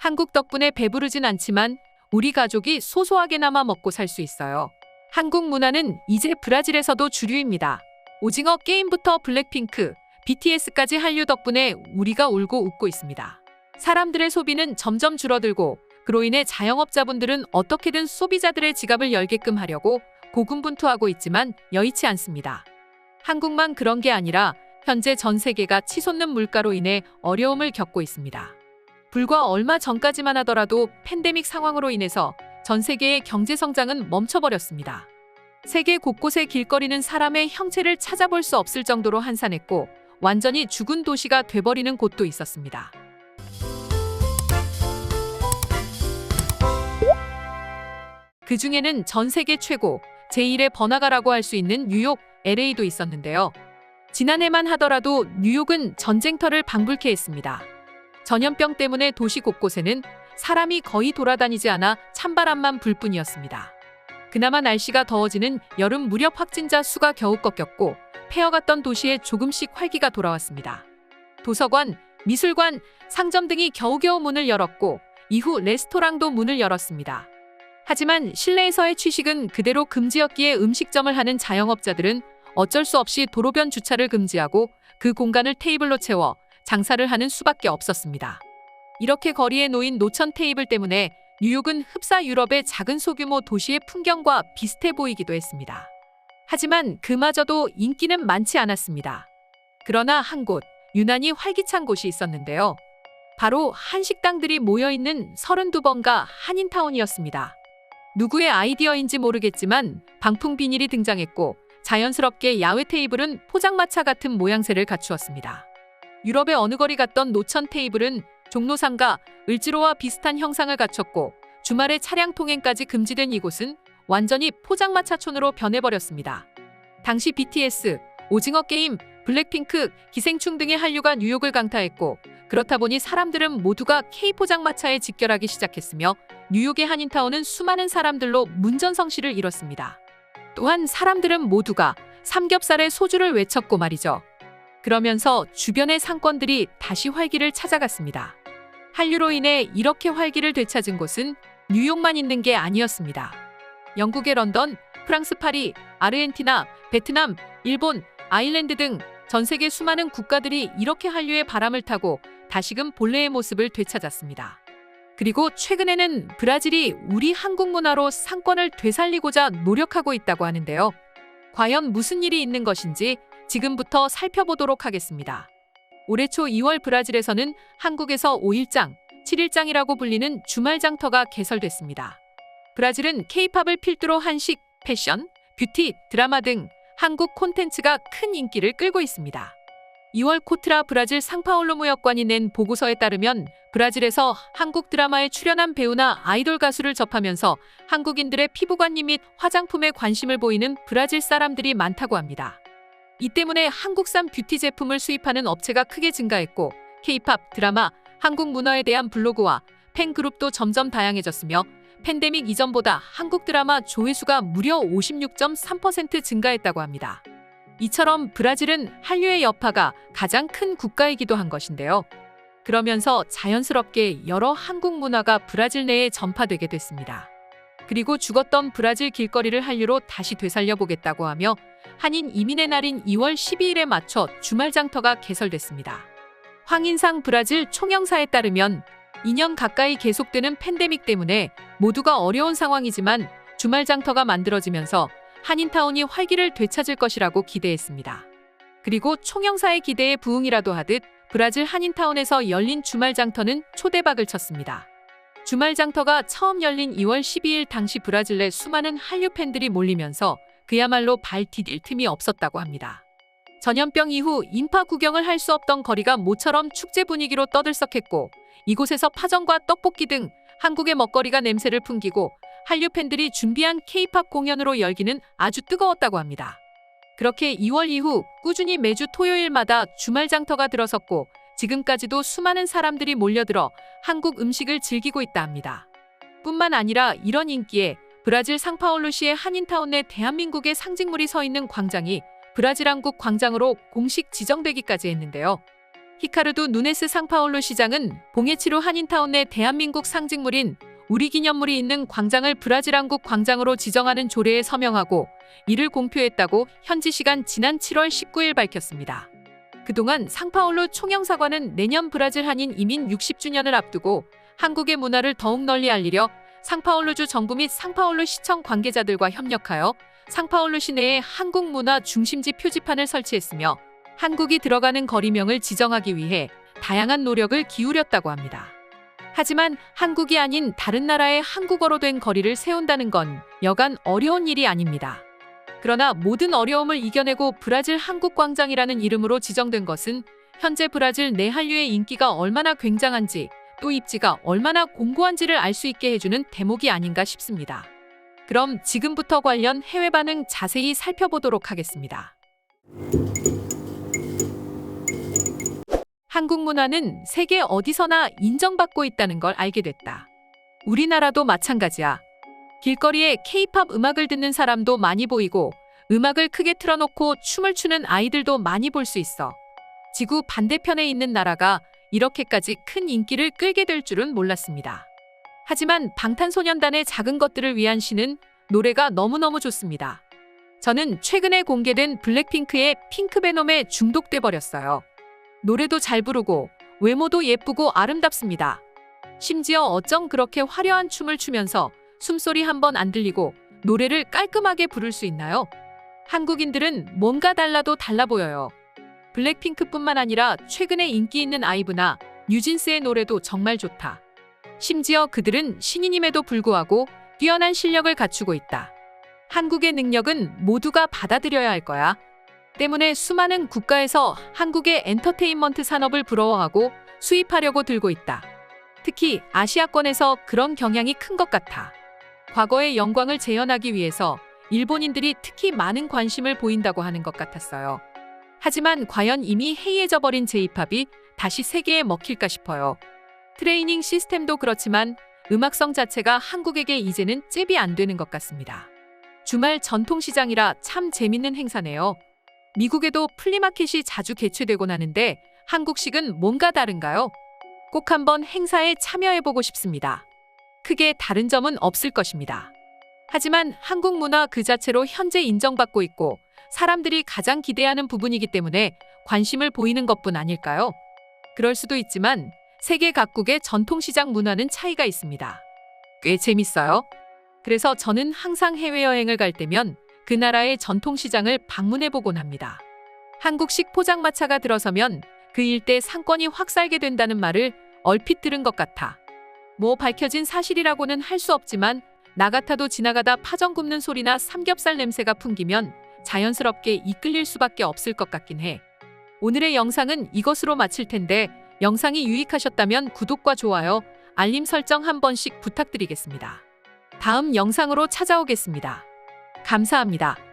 한국 덕분에 배부르진 않지만 우리 가족이 소소하게나마 먹고 살 수 있어요. 한국 문화는 이제 브라질에서도 주류입니다. 오징어 게임부터 블랙핑크, BTS까지 한류 덕분에 우리가 울고 웃고 있습니다. 사람들의 소비는 점점 줄어들고 그로 인해 자영업자분들은 어떻게든 소비자들의 지갑을 열게끔 하려고 고군분투하고 있지만 여의치 않습니다. 한국만 그런 게 아니라 현재 전 세계가 치솟는 물가로 인해 어려움을 겪고 있습니다. 불과 얼마 전까지만 하더라도 팬데믹 상황으로 인해서 전 세계의 경제 성장은 멈춰버렸습니다. 세계 곳곳의 길거리는 사람의 형체를 찾아볼 수 없을 정도로 한산했고 완전히 죽은 도시가 돼버리는 곳도 있었습니다. 그 중에는 전 세계 최고, 제1의 번화가라고 할 수 있는 뉴욕, LA도 있었는데요. 지난해만 하더라도 뉴욕은 전쟁터를 방불케 했습니다. 전염병 때문에 도시 곳곳에는 사람이 거의 돌아다니지 않아 찬바람만 불 뿐이었습니다. 그나마 날씨가 더워지는 여름 무렵 확진자 수가 겨우 꺾였고 폐허갔던 도시에 조금씩 활기가 돌아왔습니다. 도서관, 미술관, 상점 등이 겨우겨우 문을 열었고 이후 레스토랑도 문을 열었습니다. 하지만 실내에서의 취식은 그대로 금지였기에 음식점을 하는 자영업자들은 어쩔 수 없이 도로변 주차를 금지하고 그 공간을 테이블로 채워 장사를 하는 수밖에 없었습니다. 이렇게 거리에 놓인 노천 테이블 때문에 뉴욕은 흡사 유럽의 작은 소규모 도시의 풍경과 비슷해 보이기도 했습니다. 하지만 그마저도 인기는 많지 않았습니다. 그러나 한 곳, 유난히 활기찬 곳이 있었는데요. 바로 한식당들이 모여있는 32번가 한인타운이었습니다. 누구의 아이디어인지 모르겠지만 방풍 비닐이 등장했고 자연스럽게 야외 테이블은 포장마차 같은 모양새를 갖추었습니다. 유럽의 어느 거리 갔던 노천 테이블은 종로상가, 을지로와 비슷한 형상을 갖췄고 주말에 차량 통행까지 금지된 이곳은 완전히 포장마차촌으로 변해버렸습니다. 당시 BTS, 오징어 게임, 블랙핑크, 기생충 등의 한류가 뉴욕을 강타했고 그렇다 보니 사람들은 모두가 K 포장마차에 직결하기 시작했으며 뉴욕의 한인타운은 수많은 사람들로 문전성시를 이뤘습니다. 또한 사람들은 모두가 삼겹살에 소주를 외쳤고 말이죠. 그러면서 주변의 상권들이 다시 활기를 찾아갔습니다. 한류로 인해 이렇게 활기를 되찾은 곳은 뉴욕만 있는 게 아니었습니다. 영국의 런던, 프랑스 파리, 아르헨티나, 베트남, 일본, 아일랜드 등 전 세계 수많은 국가들이 이렇게 한류의 바람을 타고 다시금 본래의 모습을 되찾았습니다. 그리고 최근에는 브라질이 우리 한국 문화로 상권을 되살리고자 노력하고 있다고 하는데요. 과연 무슨 일이 있는 것인지 지금부터 살펴보도록 하겠습니다. 올해 초 2월 브라질에서는 한국에서 5일장, 7일장이라고 불리는 주말 장터가 개설됐습니다. 브라질은 K-팝을 필두로 한식, 패션, 뷰티, 드라마 등 한국 콘텐츠가 큰 인기를 끌고 있습니다. 2월 코트라 브라질 상파울로 무역관이 낸 보고서에 따르면 브라질에서 한국 드라마에 출연한 배우나 아이돌 가수를 접하면서 한국인들의 피부관리 및 화장품에 관심을 보이는 브라질 사람들이 많다고 합니다. 이 때문에 한국산 뷰티 제품을 수입하는 업체가 크게 증가했고 K-팝, 드라마, 한국 문화에 대한 블로그와 팬그룹도 점점 다양해졌으며 팬데믹 이전보다 한국 드라마 조회수가 무려 56.3% 증가했다고 합니다. 이처럼 브라질은 한류의 여파가 가장 큰 국가이기도 한 것인데요. 그러면서 자연스럽게 여러 한국 문화가 브라질 내에 전파되게 됐습니다. 그리고 죽었던 브라질 길거리를 한류로 다시 되살려보겠다고 하며 한인 이민의 날인 2월 12일에 맞춰 주말 장터가 개설됐습니다. 황인상 브라질 총영사에 따르면 2년 가까이 계속되는 팬데믹 때문에 모두가 어려운 상황이지만 주말 장터가 만들어지면서 한인타운이 활기를 되찾을 것이라고 기대했습니다. 그리고 총영사의 기대에 부응이라도 하듯 브라질 한인타운에서 열린 주말 장터는 초대박을 쳤습니다. 주말 장터가 처음 열린 2월 12일 당시 브라질 내 수많은 한류 팬들이 몰리면서 그야말로 발 디딜 틈이 없었다고 합니다. 전염병 이후 인파 구경을 할 수 없던 거리가 모처럼 축제 분위기로 떠들썩했고 이곳에서 파전과 떡볶이 등 한국의 먹거리가 냄새를 풍기고 한류 팬들이 준비한 K-팝 공연으로 열기는 아주 뜨거웠다고 합니다. 그렇게 2월 이후 꾸준히 매주 토요일마다 주말 장터가 들어섰고 지금까지도 수많은 사람들이 몰려들어 한국 음식을 즐기고 있다 합니다. 뿐만 아니라 이런 인기에 브라질 상파울루시의 한인타운 내 대한민국의 상징물이 서 있는 광장이 브라질 한국 광장으로 공식 지정되기까지 했는데요. 히카르도 누네스 상파울루 시장은 봉해치루 한인타운 내 대한민국 상징물인 우리 기념물이 있는 광장을 브라질 한국 광장으로 지정하는 조례에 서명하고 이를 공표했다고 현지 시간 지난 7월 19일 밝혔습니다. 그동안 상파울루 총영사관은 내년 브라질 한인 이민 60주년을 앞두고 한국의 문화를 더욱 널리 알리려 상파울루주 정부 및 상파울루 시청 관계자들과 협력하여 상파울루 시내에 한국 문화 중심지 표지판을 설치했으며 한국이 들어가는 거리명을 지정하기 위해 다양한 노력을 기울였다고 합니다. 하지만 한국이 아닌 다른 나라의 한국어로 된 거리를 세운다는 건 여간 어려운 일이 아닙니다. 그러나 모든 어려움을 이겨내고 브라질 한국광장이라는 이름으로 지정된 것은 현재 브라질 내 한류의 인기가 얼마나 굉장한지 또 입지가 얼마나 공고한지를 알 수 있게 해주는 대목이 아닌가 싶습니다. 그럼 지금부터 관련 해외 반응 자세히 살펴보도록 하겠습니다. 한국 문화는 세계 어디서나 인정받고 있다는 걸 알게 됐다. 우리나라도 마찬가지야. 길거리에 K-팝 음악을 듣는 사람도 많이 보이고 음악을 크게 틀어놓고 춤을 추는 아이들도 많이 볼 수 있어. 지구 반대편에 있는 나라가 이렇게까지 큰 인기를 끌게 될 줄은 몰랐습니다. 하지만 방탄소년단의 작은 것들을 위한 시는 노래가 너무너무 좋습니다. 저는 최근에 공개된 블랙핑크의 핑크베놈에 중독돼 버렸어요. 노래도 잘 부르고 외모도 예쁘고 아름답습니다. 심지어 어쩜 그렇게 화려한 춤을 추면서 숨소리 한 번 안 들리고 노래를 깔끔하게 부를 수 있나요? 한국인들은 뭔가 달라도 달라 보여요. 블랙핑크뿐만 아니라 최근에 인기 있는 아이브나 뉴진스의 노래도 정말 좋다. 심지어 그들은 신인임에도 불구하고 뛰어난 실력을 갖추고 있다. 한국의 능력은 모두가 받아들여야 할 거야. 때문에 수많은 국가에서 한국의 엔터테인먼트 산업을 부러워하고 수입하려고 들고 있다. 특히 아시아권에서 그런 경향이 큰 것 같아. 과거의 영광을 재현하기 위해서 일본인들이 특히 많은 관심을 보인다고 하는 것 같았어요. 하지만 과연 이미 해이해져 버린 J-팝이 다시 세계에 먹힐까 싶어요. 트레이닝 시스템도 그렇지만 음악성 자체가 한국에게 이제는 잽이 안 되는 것 같습니다. 주말 전통시장이라 참 재밌는 행사네요. 미국에도 플리마켓이 자주 개최되곤 하는데 한국식은 뭔가 다른가요? 꼭 한번 행사에 참여해보고 싶습니다. 크게 다른 점은 없을 것입니다. 하지만 한국 문화 그 자체로 현재 인정받고 있고 사람들이 가장 기대하는 부분이기 때문에 관심을 보이는 것뿐 아닐까요? 그럴 수도 있지만 세계 각국의 전통시장 문화는 차이가 있습니다. 꽤 재밌어요. 그래서 저는 항상 해외여행을 갈 때면 그 나라의 전통시장을 방문해보곤 합니다. 한국식 포장마차가 들어서면 그 일대 상권이 확 살게 된다는 말을 얼핏 들은 것 같아. 뭐 밝혀진 사실이라고는 할 수 없지만 나 같아도 지나가다 파전 굽는 소리나 삼겹살 냄새가 풍기면 자연스럽게 이끌릴 수밖에 없을 것 같긴 해. 오늘의 영상은 이것으로 마칠 텐데 영상이 유익하셨다면 구독과 좋아요, 알림 설정 한 번씩 부탁드리겠습니다. 다음 영상으로 찾아오겠습니다. 감사합니다.